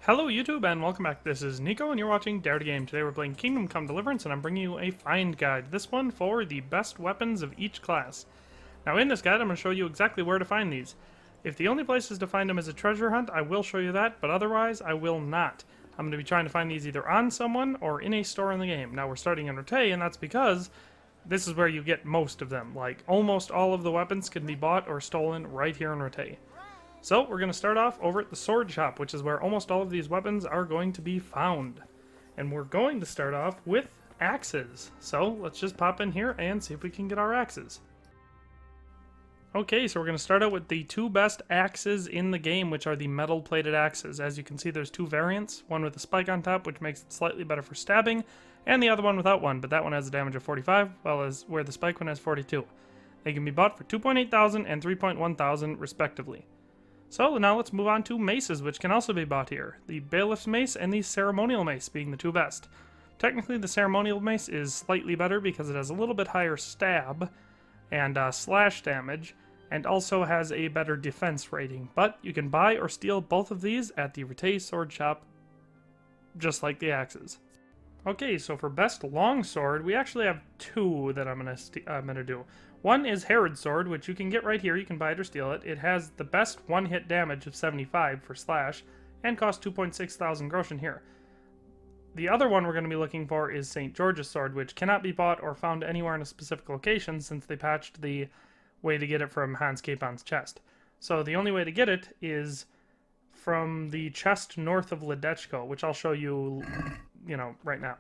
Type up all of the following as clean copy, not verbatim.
Hello YouTube and welcome back. This is Nico and you're watching Dare to Game. Today we're playing Kingdom Come Deliverance and I'm bringing you a find guide. This one for the best weapons of each class. Now in this guide I'm going to show you exactly where to find these. If the only places to find them is a treasure hunt, I will show you that, but otherwise I will not. I'm going to be trying to find these either on someone or in a store in the game. Now we're starting in Rete and that's because this is where you get most of them. Like almost all of the weapons can be bought or stolen right here in Rete. So we're going to start off over at the sword shop, which is where almost all of these weapons are going to be found. And we're going to start off with axes. So let's just pop in here and see if we can get our axes. Okay, so we're going to start out with the two best axes in the game, which are the metal plated axes. As you can see, there's two variants, one with a spike on top, which makes it slightly better for stabbing, and the other one without one, but that one has a damage of 45, while as where the spike one has 42. They can be bought for 2.8 thousand and 3.1 thousand respectively. So now let's move on to maces, which can also be bought here. The Bailiff's Mace and the Ceremonial Mace being the two best. Technically the Ceremonial Mace is slightly better because it has a little bit higher stab and slash damage, and also has a better defense rating. But you can buy or steal both of these at the Rete Sword Shop, just like the axes. Okay, so for best longsword, we actually have two that I'm gonna do. One is Herod's Sword, which you can get right here. You can buy it or steal it. It has the best one-hit damage of 75 for slash, and costs 2.6 thousand groschen here. The other one we're going to be looking for is St. George's Sword, which cannot be bought or found anywhere in a specific location since they patched the way to get it from Hans Capon's chest. So the only way to get it is from the chest north of Ledechko, which I'll show you, right now.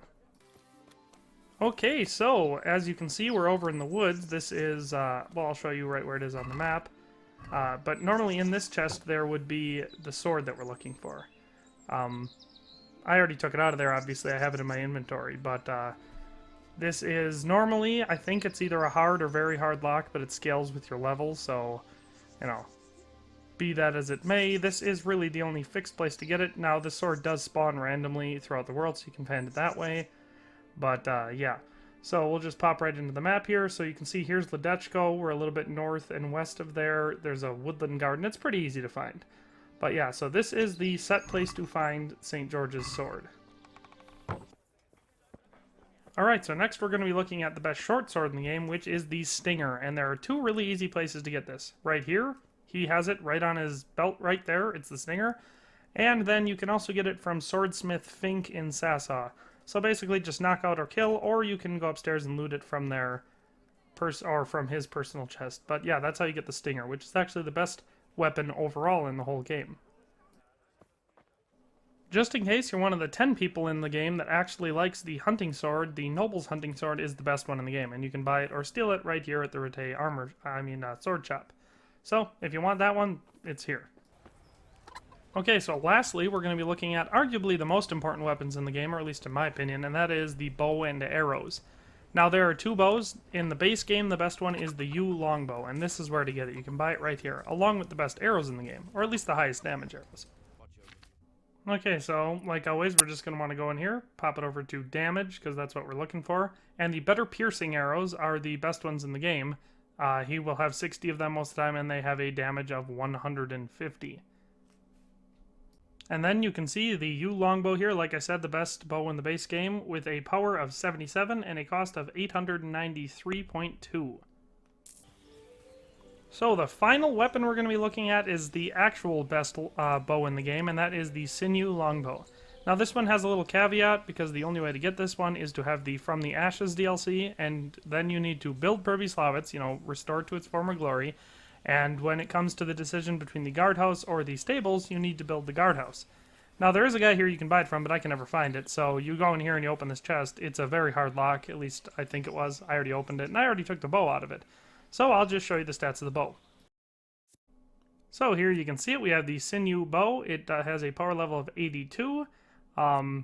Okay, so as you can see, we're over in the woods. This is, well, I'll show you right where it is on the map. But normally in this chest there would be the sword that we're looking for. I already took it out of there, obviously. I have it in my inventory, but this is normally, I think it's either a hard or very hard lock, but it scales with your level, so, be that as it may, this is really the only fixed place to get it. Now, the sword does spawn randomly throughout the world, so you can find it that way. But, yeah. So we'll just pop right into the map here. So you can see here's Ledechko. We're a little bit north and west of there. There's a woodland garden. It's pretty easy to find. But yeah, so this is the set place to find St. George's Sword. Alright, so next we're going to be looking at the best short sword in the game, which is the Stinger. And there are two really easy places to get this. Right here, he has it right on his belt right there. It's the Stinger. And then you can also get it from Swordsmith Fink in Sassaw. So basically just knock out or kill, or you can go upstairs and loot it from their or from his personal chest. But yeah, that's how you get the Stinger, which is actually the best weapon overall in the whole game. Just in case you're one of the 10 people in the game that actually likes the hunting sword, the Noble's hunting sword is the best one in the game, and you can buy it or steal it right here at the Rete sword shop. So if you want that one, it's here. Okay, so lastly, we're going to be looking at arguably the most important weapons in the game, or at least in my opinion, and that is the bow and arrows. Now, there are two bows. In the base game, the best one is the Yew Longbow, and this is where to get it. You can buy it right here, along with the best arrows in the game, or at least the highest damage arrows. Okay, so, like always, we're just going to want to go in here, pop it over to damage, because that's what we're looking for, and the better piercing arrows are the best ones in the game. He will have 60 of them most of the time, and they have a damage of 150. And then you can see the Yew Longbow here, like I said, the best bow in the base game, with a power of 77 and a cost of 893.2. So the final weapon we're going to be looking at is the actual best bow in the game, and that is the Sinew Longbow. Now this one has a little caveat, because the only way to get this one is to have the From the Ashes DLC, and then you need to build Purvislavitz, restore it to its former glory. And when it comes to the decision between the guardhouse or the stables, you need to build the guardhouse. Now, there is a guy here you can buy it from, but I can never find it. So you go in here and you open this chest. It's a very hard lock, at least I think it was. I already opened it, and I already took the bow out of it. So I'll just show you the stats of the bow. So here you can see it. We have the Sinew Bow. It has a power level of 82. The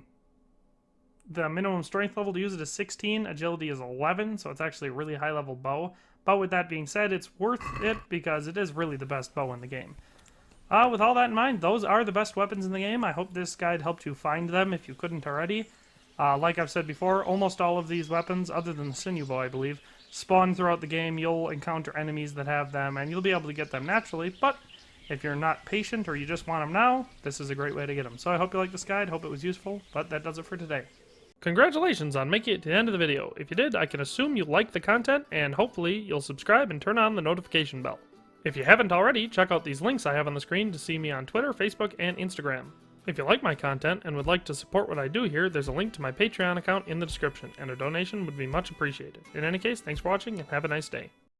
minimum strength level to use it is 16. Agility is 11, so it's actually a really high-level bow. But with that being said, it's worth it because it is really the best bow in the game. With all that in mind, those are the best weapons in the game. I hope this guide helped you find them if you couldn't already. Like I've said before, almost all of these weapons, other than the Sinew Bow, I believe, spawn throughout the game. You'll encounter enemies that have them, and you'll be able to get them naturally. But If you're not patient or you just want them now, this is a great way to get them. So I hope you liked this guide, hope it was useful, but that does it for today. Congratulations on making it to the end of the video. If you did, I can assume you liked the content, and hopefully you'll subscribe and turn on the notification bell. If you haven't already, check out these links I have on the screen to see me on Twitter, Facebook, and Instagram. If you like my content and would like to support what I do here, there's a link to my Patreon account in the description, and a donation would be much appreciated. In any case, thanks for watching and have a nice day.